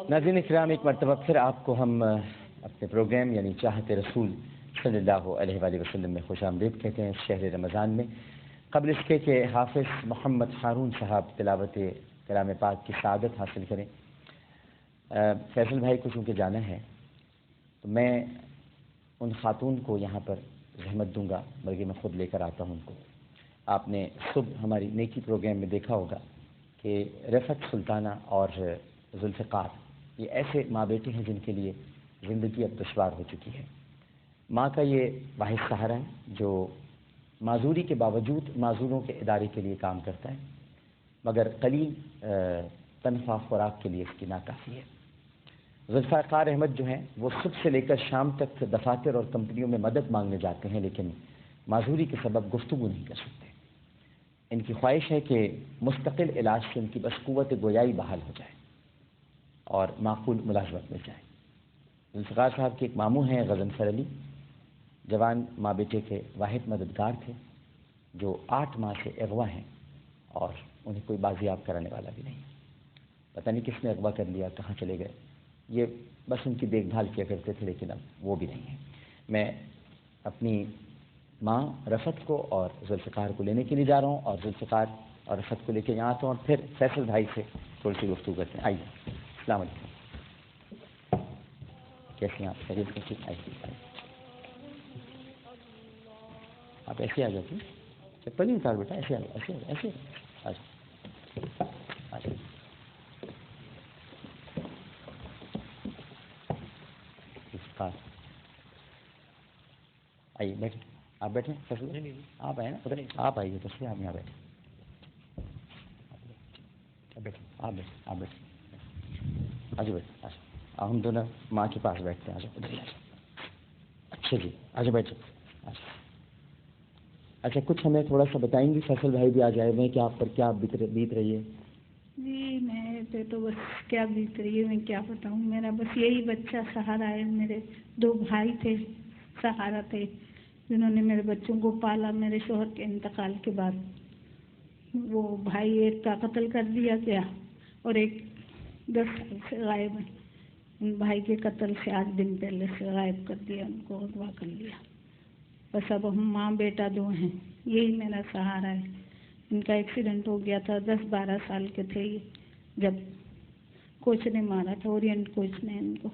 ناظرین اکرام، ایک مرتبہ پھر آپ کو ہم اپنے پروگرام یعنی چاہت رسول صلی اللہ علیہ وآلہ وسلم میں خوش آمدید کہتے ہیں اس شہر رمضان میں۔ قبل اس کے کہ حافظ محمد ہارون صاحب تلاوت کلام پاک کی سعادت حاصل کریں، فیصل بھائی کو چونکہ جانا ہے تو میں ان خاتون کو یہاں پر زحمت دوں گا، بلکہ میں خود لے کر آتا ہوں ان کو۔ آپ نے صبح ہماری نیکی پروگرام میں دیکھا ہوگا کہ رفعت سلطانہ اور ذوالفقار یہ ایسے ماں بیٹے ہیں جن کے لیے زندگی اب دشوار ہو چکی ہے۔ ماں کا یہ واحد سہارا ہے جو معذوری کے باوجود معذوروں کے ادارے کے لیے کام کرتا ہے، مگر قلیل تنخواہ خوراک کے لیے اس کی ناکافی ہے۔ ذوالفقار احمد جو ہیں وہ صبح سے لے کر شام تک دفاتر اور کمپنیوں میں مدد مانگنے جاتے ہیں، لیکن معذوری کے سبب گفتگو نہیں کر سکتے۔ ان کی خواہش ہے کہ مستقل علاج سے ان کی بس قوت گویائی بحال ہو جائے اور معقول ملازمت مل جائے۔ ذوالفقار صاحب کے ایک ماموں ہیں غضنفر علی، جوان ماں بیٹے کے واحد مددگار تھے، جو 8 ماہ سے اغوا ہیں اور انہیں کوئی بازیاب کرانے والا بھی نہیں۔ پتہ نہیں کس نے اغوا کر لیا، کہاں چلے گئے، یہ بس ان کی دیکھ بھال کیا کرتے تھے، لیکن اب وہ بھی نہیں ہے۔ میں اپنی ماں رفعت کو اور ذوالفقار کو لینے کے لیے جا رہا ہوں، اور ذوالفقار اور رفعت کو لے کے یہاں آتا ہوں، اور پھر فیصل بھائی سے تھوڑی سی گفتگو کرتے ہیں۔ آئیے، السلام علیکم، کیسے ہیں آپ؟ خیریت سے؟ ٹھیک، آئیے، آپ ایسے آ جاتے ہیں، چپل نہیں اتار بیٹا، ایسے آ جاؤ، ایسے آ جاؤ، آ جاؤ۔ آئیے بیٹھیں، آپ بیٹھیں، آپ آئے نا، آپ آئیے تو آپ یہاں بیٹھیں، بیٹھیں، آپ بیٹھیں، آپ بیٹھیں، آجو بیٹھیں، ہم دونوں ماں کے پاس بیٹھتے ہیں، آجو۔ اچھا جی، آجو بیٹھو۔ اچھا، کچھ ہمیں تھوڑا سا بتائیں گی؟ فیصل بھائی بھی آ جائے ہوئے ہیں کہ آپ پر کیا بیت رہی ہے؟ جی میں تو بس کیا بیت رہی ہے، میں کیا بتاؤں، میرا بس یہی بچہ سہارا ہے۔ میرے 2 بھائی تھے، سہارا تھے، جنہوں نے میرے بچوں کو پالا۔ میرے شوہر کے انتقال کے بعد وہ بھائی ایک کا قتل کر دیا گیا اور ایک 10 سال سے غائب ہے۔ ان بھائی کے قتل سے 8 دن پہلے سے غائب کر دیا، ان کو اغوا کر لیا۔ بس اب ہم ماں بیٹا 2 ہیں، یہی میرا سہارا ہے۔ ان کا ایکسیڈنٹ ہو گیا تھا، 10-12 سال کے تھے جب کوچ نے مارا تھا، اورینٹ کوچ نے ان کو۔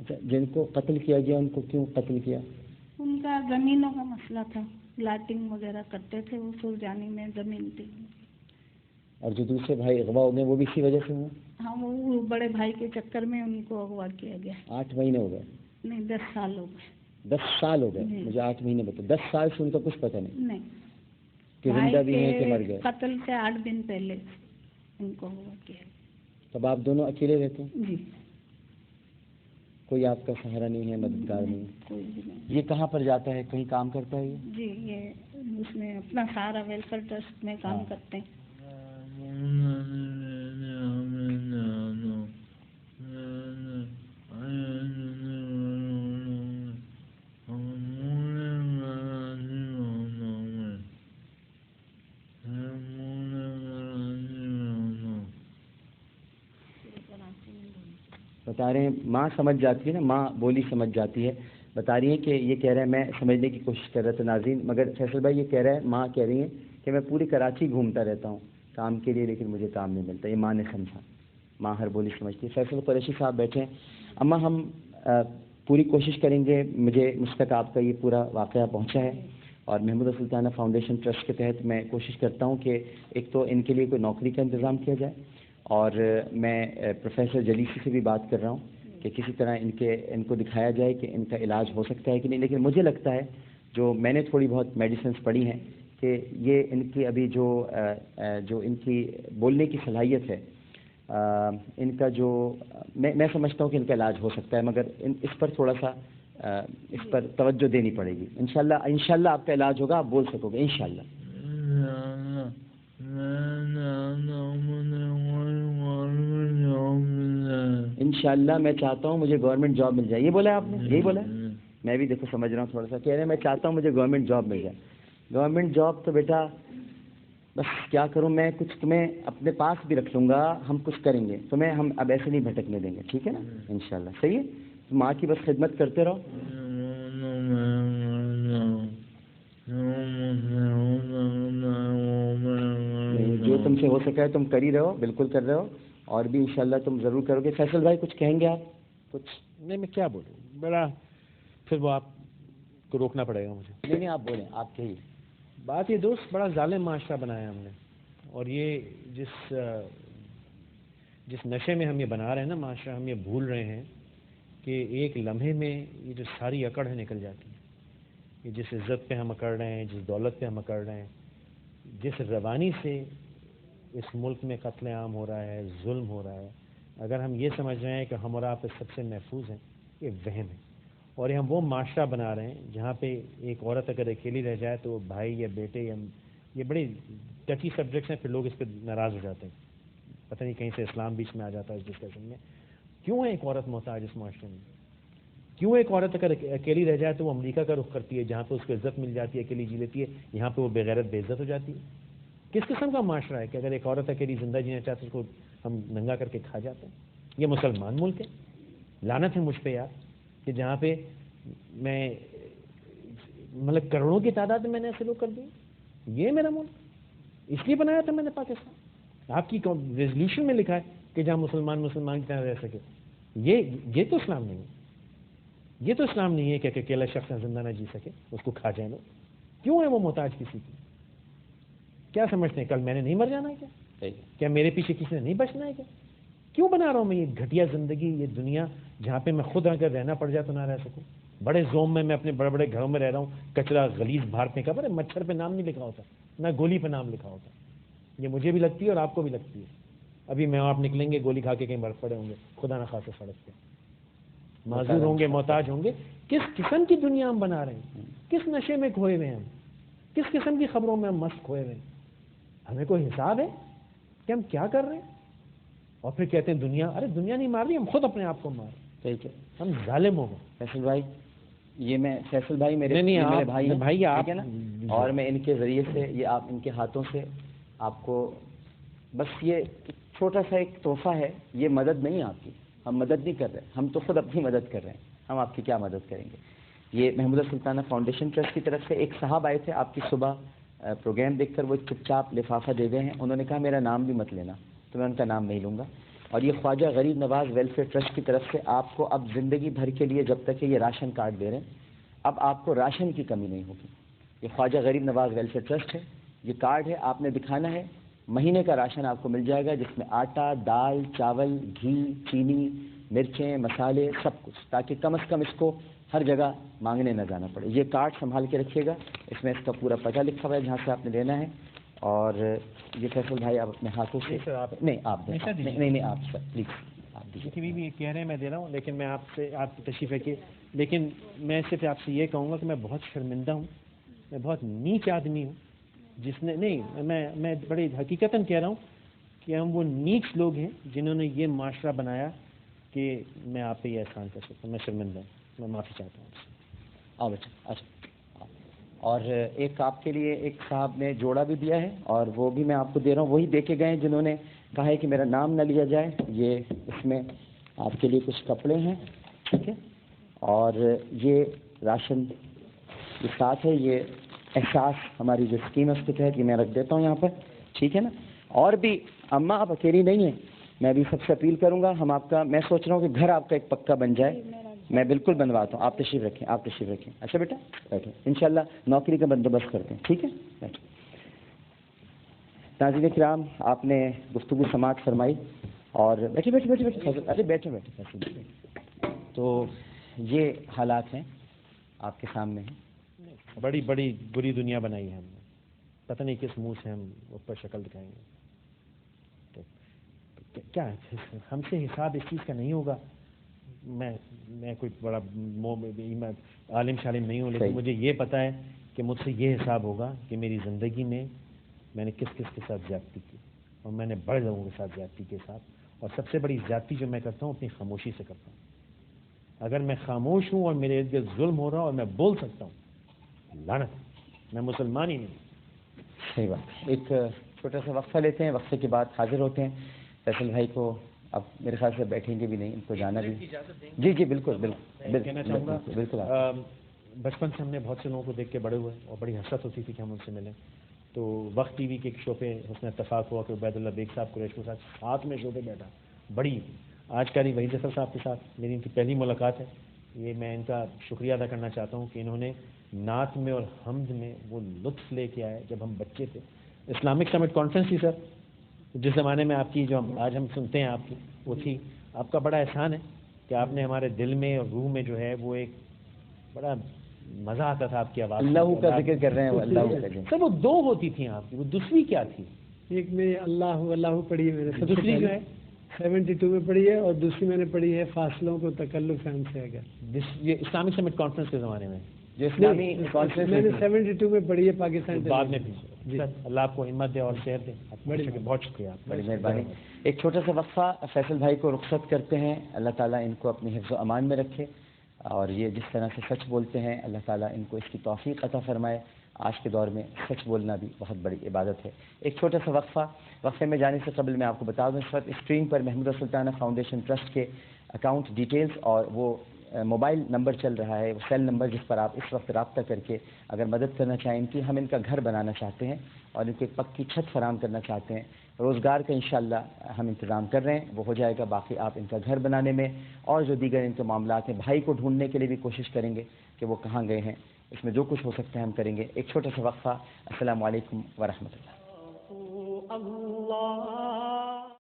اچھا، جن کو قتل کیا گیا ان کو کیوں قتل کیا؟ ان کا زمینوں کا مسئلہ تھا، لاٹنگ وغیرہ کرتے تھے، وہ سرجانی میں زمین تھی۔ اور جو دوسرے بھائی اغوا ہو گئے وہ بھی اسی وجہ سے ہوئے؟ ہاں، وہ بڑے بھائی کے چکر میں ان کو اغوا کیا گیا۔ 8 مہینے ہو گئے؟ نہیں، 10 سال ہو گئے۔ 10 سال ہو گئے؟ مجھے 8 مہینے بتا، 10 سال سے ان کا کچھ پتہ نہیں کہ بھائی زندہ بھی ہیں کہ مر گئے؟ قتل سے 8 دن پہلے ان کو اغوا کیا۔ تب آپ دونوں اکیلے رہتے ہیں؟ جی۔ کوئی آپ کا سہارا نہیں ہے، مددگار نہیں؟ کوئی بھی نہیں۔ یہ کہاں پر جاتا ہے؟ کہیں کام کرتا ہے یہ؟ جی، یہ اس میں اپنا سہارا ویلفیئر ٹرسٹ میں کام کرتے ہیں۔ بتا رہے ہیں ماں سمجھ جاتی ہے نا، ماں بولی سمجھ جاتی ہے۔ بتا رہی ہیں کہ یہ کہہ رہا ہے، میں سمجھنے کی کوشش کر رہا تھا ناظرین، مگر فیصل بھائی یہ کہہ رہا ہے، ماں کہہ رہی ہیں کہ میں پوری کراچی گھومتا رہتا ہوں کام کے لیے، لیکن مجھے کام نہیں ملتا۔ یہ ماں نے سمجھا، ماں ہر بولی سمجھتی ہے۔ فیصل قریشی صاحب بیٹھے ہیں۔ اماں ہم پوری کوشش کریں گے، مجھ تک آپ کا یہ پورا واقعہ پہنچا ہے، اور محمود سلطانہ فاؤنڈیشن ٹرسٹ کے تحت میں کوشش کرتا ہوں کہ ایک تو ان کے لیے کوئی نوکری کا انتظام کیا جائے، اور میں پروفیسر جلیسی سے بھی بات کر رہا ہوں کہ کسی طرح ان کو دکھایا جائے کہ ان کا علاج ہو سکتا ہے کہ نہیں۔ لیکن مجھے لگتا ہے، جو میں نے تھوڑی بہت میڈیسنس پڑھی ہیں، کہ یہ ان کی ابھی جو ان کی بولنے کی صلاحیت ہے، ان کا جو میں سمجھتا ہوں کہ ان کا علاج ہو سکتا ہے، مگر اس پر تھوڑا سا اس پر توجہ دینی پڑے گی۔ انشاءاللہ آپ کا علاج ہوگا، آپ بول سکو گے انشاءاللہ۔ انشاءاللہ میں چاہتا ہوں مجھے گورنمنٹ جاب مل جائے۔ یہ بولا آپ نے؟ یہی بولا ہے؟ میں بھی دیکھو سمجھ رہا ہوں، تھوڑا سا کہہ رہے ہیں میں چاہتا ہوں مجھے گورنمنٹ جاب مل جائے۔ گورنمنٹ جاب تو بیٹا بس کیا کروں میں, کچھ تمہیں اپنے پاس بھی رکھ لوں گا, ہم کچھ کریں گے تمہیں, ہم اب ایسے نہیں بھٹکنے دیں گے, ٹھیک ہے نا انشاءاللہ. صحیح ہے, ماں کی بس خدمت کرتے رہو. جو تم سے ہو سکا ہے تم کر ہی رہے ہو, بالکل کر رہے ہو, اور بھی انشاءاللہ تم ضرور کرو گے. فیصل بھائی کچھ کہیں گے آپ؟ کچھ نہیں, میں کیا بولوں, بڑا پھر وہ آپ کو روکنا پڑے گا مجھے. نہیں نہیں, آپ بولیں, آپ کہیے. بات یہ دوست, بڑا ظالم معاشرہ بنایا ہم نے, اور یہ جس نشے میں ہم یہ بنا رہے ہیں نا معاشرہ, ہم یہ بھول رہے ہیں کہ ایک لمحے میں یہ جو ساری اکڑ ہے نکل جاتی ہے. یہ جس عزت پہ ہم اکڑ رہے ہیں, جس دولت پہ ہم اکڑ رہے ہیں, جس روانی سے اس ملک میں قتل عام ہو رہا ہے, ظلم ہو رہا ہے, اگر ہم یہ سمجھ رہے ہیں کہ ہم اور آپ سب سے محفوظ ہیں, یہ وہم ہے. اور ہم وہ معاشرہ بنا رہے ہیں جہاں پہ ایک عورت اگر اکیلی رہ جائے تو بھائی یا بیٹے, یا یہ بڑی ٹچی سبجیکٹس ہیں, پھر لوگ اس پہ ناراض ہو جاتے ہیں. پتہ نہیں کہیں سے اسلام بیچ میں آ جاتا ہے اس ڈسکشن میں. کیوں ہے ایک عورت محتاج اس معاشرے میں؟ کیوں ایک عورت اگر اکیلی رہ جائے تو وہ امریکہ کا رخ کرتی ہے جہاں پہ اس کو عزت مل جاتی ہے, اکیلی جی لیتی ہے, یہاں پہ وہ بغیرت بے عزت ہو جاتی ہے؟ کس قسم کا معاشرہ ہے کہ اگر ایک عورت اکیلی زندہ جینا چاہتے اس کو ہم ننگا کر کے کھا جاتے ہیں؟ یہ مسلمان ملک ہے, لعنت ہے مجھ پہ یار, کہ جہاں پہ میں مطلب کروڑوں کی تعداد میں نے ایسے لوگ کر دیے. یہ میرا ملک, اس لیے بنایا تھا میں نے پاکستان. آپ کی ریزولوشن میں لکھا ہے کہ جہاں مسلمان کی طرح رہ سکے. یہ تو اسلام نہیں ہے. یہ تو اسلام نہیں ہے کہ اکیلا شخص زندہ نہ جی سکے, اس کو کھا جائیں لو. کیوں ہے وہ محتاج کسی کی؟ کیا سمجھتے ہیں کل میں نے نہیں مر جانا ہے کیا میرے پیچھے کسی نے نہیں بچنا ہے کیا؟ کیوں بنا رہا ہوں میں یہ گھٹیا زندگی, یہ دنیا جہاں پہ میں خود اگر رہنا پڑ جائے تو نہ رہ سکوں؟ بڑے زوم میں اپنے بڑے بڑے گھروں میں رہ رہا ہوں, کچرا غلیظ باہر پھینکا, پر مچھر پہ نام نہیں لکھا ہوتا, نہ گولی پہ نام لکھا ہوتا. یہ مجھے بھی لگتی ہے اور آپ کو بھی لگتی ہے. ابھی میں آپ نکلیں گے گولی کھا کے کہیں برف پڑے ہوں گے, خدا نہ خاصے سڑک پہ معذور ہوں گے, محتاج ہوں گے. کس قسم کی دنیا ہم بنا رہے ہیں؟ کس نشے میں کھوئے ہوئے ہیں ہم؟ کس قسم کی خبروں میں ہم مست کھوئے ہوئے ہیں؟ ہمیں کوئی حساب ہے کہ ہم کیا کر رہے ہیں؟ اور پھر کہتے ہیں دنیا, ارے دنیا نہیں مار رہی, ہم خود اپنے آپ کو مار رہے ہیں. ہم ظالم ہو گئے. فیصل بھائی, یہ میں فیصل بھائی میرے بھائی آپ ہے نا, اور میں ان کے ذریعے سے, یہ آپ ان کے ہاتھوں سے آپ کو بس یہ چھوٹا سا ایک تحفہ ہے. یہ مدد نہیں آپ کی, ہم مدد نہیں کر رہے, ہم تو خود اپنی مدد کر رہے ہیں. ہم آپ کی کیا مدد کریں گے؟ یہ محمودہ سلطانہ فاؤنڈیشن ٹرسٹ کی طرف سے ایک صاحب آئے تھے آپ کی صبح پروگرام دیکھ کر, وہ چپ چاپ لفافہ دے گئے ہیں. انہوں نے کہا میرا نام بھی مت لینا, تو میں ان کا نام نہیں لوں گا. اور یہ خواجہ غریب نواز ویلفیئر ٹرسٹ کی طرف سے آپ کو اب زندگی بھر کے لیے, جب تک کہ یہ راشن کارڈ دے رہے ہیں, اب آپ کو راشن کی کمی نہیں ہوگی. یہ خواجہ غریب نواز ویلفیئر ٹرسٹ ہے, یہ کارڈ ہے, آپ نے دکھانا ہے, مہینے کا راشن آپ کو مل جائے گا, جس میں آٹا, دال, چاول, گھی, چینی, مرچیں, مسالے, سب کچھ, تاکہ کم از کم اس کو ہر جگہ مانگنے نہ جانا پڑے. یہ کارڈ سنبھال کے رکھیے گا, اس میں اس کا پورا پتہ لکھا ہوا ہے جہاں سے آپ نے لینا ہے. اور یہ فیصل بھائی آپ اپنے ہاتھوں سے, نہیں آپ دیں, نہیں آپ سر پلیز آپ دیجیے. بھی کہہ رہے ہیں میں دے رہا ہوں, لیکن میں آپ سے, آپ کی تشریف ہے کہ, لیکن میں صرف آپ سے یہ کہوں گا کہ میں بہت شرمندہ ہوں, میں بہت نیچ آدمی ہوں, جس نے نہیں, میں بڑی حقیقتاً کہہ رہا ہوں کہ ہم وہ نیچ لوگ ہیں جنہوں نے یہ معاشرہ بنایا کہ میں آپ پہ یہ احسان کر سکتا ہوں. میں شرمندہ ہوں, میں معافی چاہتا ہوں. آؤ بچہ, اچھا. اور ایک آپ کے لیے ایک صاحب نے جوڑا بھی دیا ہے, اور وہ بھی میں آپ کو دے رہا ہوں. وہی دے کے گئے جنہوں نے کہا ہے کہ میرا نام نہ لیا جائے. یہ اس میں آپ کے لیے کچھ کپڑے ہیں, ٹھیک ہے, اور یہ راشن کے ساتھ ہے. یہ احساس ہماری جو اسکیم ہے اس کے تحت یہ میں رکھ دیتا ہوں یہاں پر, ٹھیک ہے نا. اور بھی اماں آپ اکیلی نہیں ہیں, میں بھی سب سے اپیل کروں گا, ہم آپ کا, میں سوچ رہا ہوں کہ گھر آپ کا ایک پکا بن جائے. میں بالکل بنواتا ہوں, آپ تشریف رکھیں, آپ تشریف رکھیں. اچھا بیٹا بیٹھیں, انشاءاللہ نوکری کا بندوبست کرتے ہیں, ٹھیک ہے. بیٹھیں. ناظرین کرام, آپ نے گفتگو سماعت فرمائی, اور بیٹھے بیٹھے بیٹھے بیٹھے, ارے بیٹھے بیٹھے. تو یہ حالات ہیں آپ کے سامنے ہیں. بڑی بڑی بری دنیا بنائی ہے ہم نے, پتہ نہیں کس منہ سے ہم اوپر شکل دکھائیں گے. تو کیا ہم سے حساب اس چیز کا نہیں ہوگا. میں کوئی بڑا عالم شالم نہیں ہوں, لیکن مجھے یہ پتہ ہے کہ مجھ سے یہ حساب ہوگا کہ میری زندگی میں نے کس کس کے ساتھ زیادتی کی, اور میں نے بڑے لوگوں کے ساتھ زیادتی کے ساتھ. اور سب سے بڑی زیادتی جو میں کرتا ہوں اپنی خاموشی سے کرتا ہوں. اگر میں خاموش ہوں اور میرے ارد گرد ظلم ہو رہا اور میں بول سکتا ہوں, لعنت, میں مسلمان ہی نہیں. صحیح بات. ایک چھوٹا سا وقفہ لیتے ہیں, وقفے کے بعد حاضر ہوتے ہیں. فیصل بھائی کو اب میرے خیال سے بیٹھیں گے بھی نہیں, ان کو جانا بھی. جی جی بالکل بالکل کہنا چاہوں گا بالکل. بچپن سے ہم نے بہت سے لوگوں کو دیکھ کے بڑے ہوئے اور بڑی حسرت ہوتی تھی کہ ہم ان سے ملیں. تو وقت ٹی وی کے ایک شو پہ حسن اتفاق ہوا کہ عبید اللہ بیگ صاحب قریش کے ساتھ میں شو پہ بیٹھا. بڑی آج کل وحید ظفر صاحب کے ساتھ میری ان کی پہلی ملاقات ہے. یہ میں ان کا شکریہ ادا کرنا چاہتا ہوں کہ انہوں نے نعت میں اور حمد میں وہ لطف لے کے آئے جب ہم بچے تھے. اسلامک سمٹ کانفرنس تھی سر, جس زمانے میں آپ کی جو آج ہم سنتے ہیں آپ کی وہ تھی. آپ کا بڑا احسان ہے کہ آپ نے ہمارے دل میں اور روح میں جو ہے وہ ایک بڑا مزہ آتا تھا آپ کی آواز. اللہ کا ذکر کر رہے ہیں وہ اللہ کا. سر وہ دو ہوتی تھیں آپ کی, وہ دوسری کیا تھی؟ ایک میں اللہ پڑھی ہے میں نے, دوسری جو ہے 72 میں پڑھی ہے, اور دوسری میں نے پڑھی ہے فاصلوں کو تکلف ہم سے اگر. یہ اسلامک سمٹ کانفرنس کے زمانے میں جو اسلامی کانفرنس میں نے 72 میں پڑھی ہے پاکستان بعد میں بھی. اللہ آپ کو ہمت دے اور صحت دے. بہت شکریہ, بڑی مہربانی. ایک چھوٹا سا وقفہ فیصل بھائی کو رخصت کرتے ہیں. اللہ تعالیٰ ان کو اپنی حفظ و امان میں رکھے, اور یہ جس طرح سے سچ بولتے ہیں اللہ تعالیٰ ان کو اس کی توفیق عطا فرمائے. آج کے دور میں سچ بولنا بھی بہت بڑی عبادت ہے. ایک چھوٹا سا وقفہ. وقفے میں جانے سے قبل میں آپ کو بتا دوں اس وقت اسکرین پر محمودہ سلطانہ فاؤنڈیشن ٹرسٹ کے اکاؤنٹ ڈیٹیلز اور وہ موبائل نمبر چل رہا ہے, وہ سیل نمبر جس پر آپ اس وقت رابطہ کر کے اگر مدد کرنا چاہیں ان کی. ہم ان کا گھر بنانا چاہتے ہیں اور ان کو ایک پکی چھت فراہم کرنا چاہتے ہیں. روزگار کا انشاءاللہ ہم انتظام کر رہے ہیں, وہ ہو جائے گا. باقی آپ ان کا گھر بنانے میں اور جو دیگر ان کے معاملات ہیں, بھائی کو ڈھونڈنے کے لیے بھی کوشش کریں گے کہ وہ کہاں گئے ہیں. اس میں جو کچھ ہو سکتا ہے ہم کریں گے. ایک چھوٹا سا وقفہ. السلام علیکم ورحمۃ اللہ.